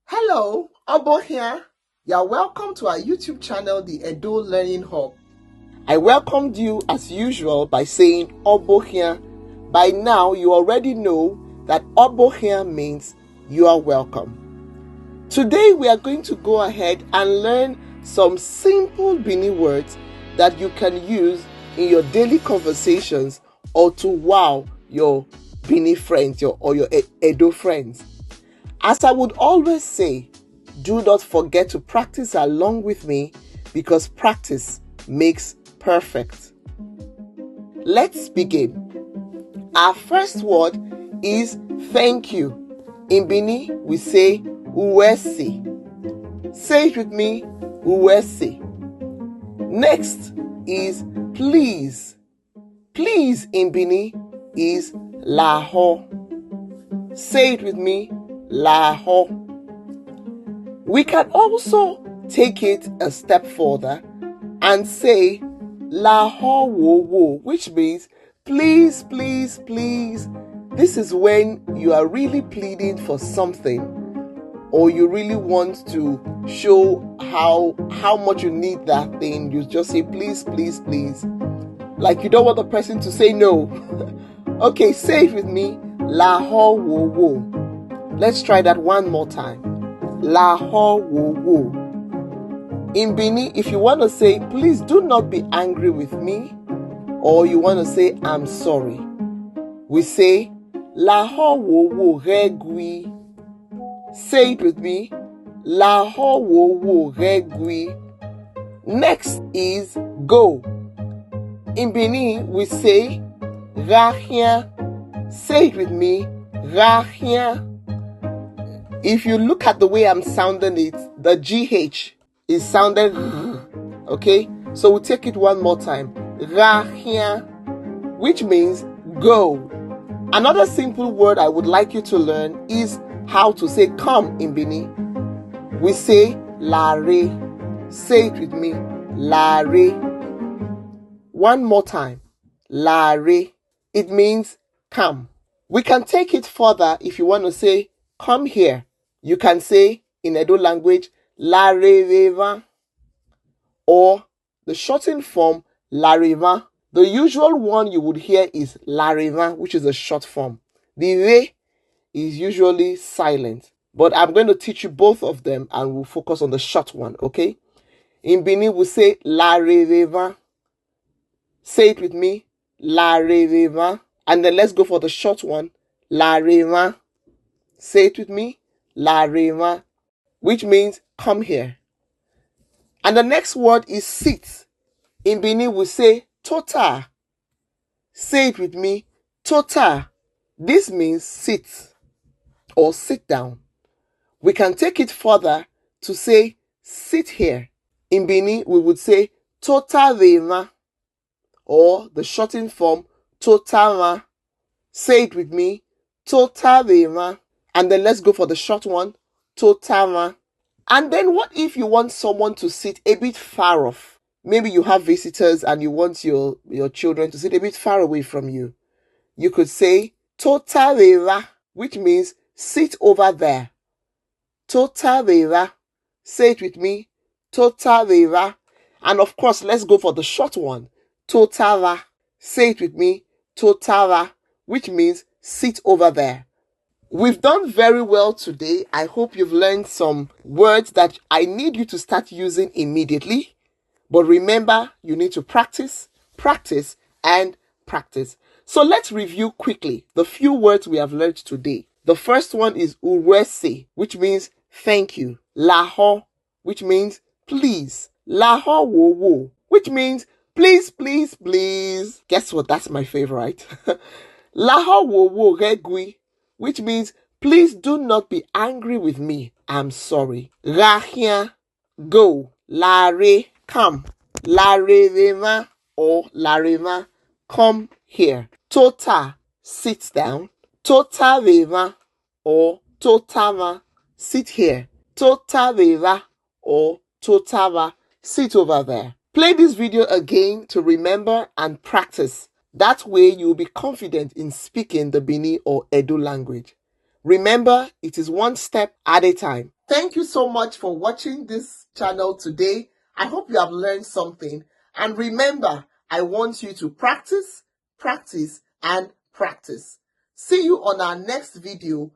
Hello, Obo here. You're welcome to our YouTube channel, the Edo Learning Hub. I welcomed you as usual by saying Obo here. By now, you already know that Obo here means you are welcome. Today, we are going to go ahead and learn some simple Bini words that you can use in your daily conversations or to wow your Bini friends or your Edo friends. As I would always say, do not forget to practice along with me because practice makes perfect. Let's begin. Our first word is thank you. In Bini, we say uwesi. Say it with me, uwesi. Next is please. Please in Bini is laho. Say it with me, laho. We can also take it a step further and say laho wo wo, which means please, please, please. This is when you are really pleading for something or you really want to show how much you need that thing. You just say please, please, please. Like you don't want the person to say no. Okay, say it with me, laho wo wo. Let's try that one more time. Laho wo wo. In Bini, if you want to say, please do not be angry with me, or you want to say, I'm sorry, we say, laho wo wo regui. Say it with me, laho wo wo regui. Next is go. In Bini, we say, rahien. Say it with me, rahien. If you look at the way I'm sounding it, the GH is sounded okay? So we'll take it one more time. Rahien, which means go. Another simple word I would like you to learn is how to say come in Bini. We say lare. Say it with me, lare. One more time, lare. It means come. We can take it further if you want to say come here. You can say in Edo language, lareva, or the shortened form, lareva. The usual one you would hear is lareva, which is a short form. The re is usually silent, but I'm going to teach you both of them and we'll focus on the short one, okay? In Bini, we say lareva. Say it with me, lareva. And then let's go for the short one, lareva. Say it with me, lareva, which means come here. And the next word is sit. In Bini, we say tota. Say it with me, tota. This means sit or sit down. We can take it further to say sit here. In Bini, we would say tota vema, or the shortened form totama. Say it with me, tota vema. And then let's go for the short one, totama. And then what if you want someone to sit a bit far off? Maybe you have visitors and you want your children to sit a bit far away from you. You could say totarera, which means sit over there. Totarera. Say it with me, totarera. And of course, let's go for the short one, totara. Say it with me, totara, which means sit over there. We've done very well today. I hope you've learned some words that I need you to start using immediately. But remember, you need to practice, practice, and practice. So let's review quickly the few words we have learned today. The first one is uwese, which means thank you. Laho, which means please. Laho wo wo, which means please, please, please. Guess what? That's my favorite. Laho wo wo regui, which means please do not be angry with me. I'm sorry. Rahien, go. Lare, come. Larevema or lareva, come here. Tota, sit down. Totareva or totava, sit here. Totareva or totava, sit over there. Play this video again to remember and practice. That way you will be confident in speaking the Bini or Edo language. Remember, it is one step at a time. Thank you so much for watching this channel today. I hope you have learned something. And remember, I want you to practice, practice, and practice. See you on our next video.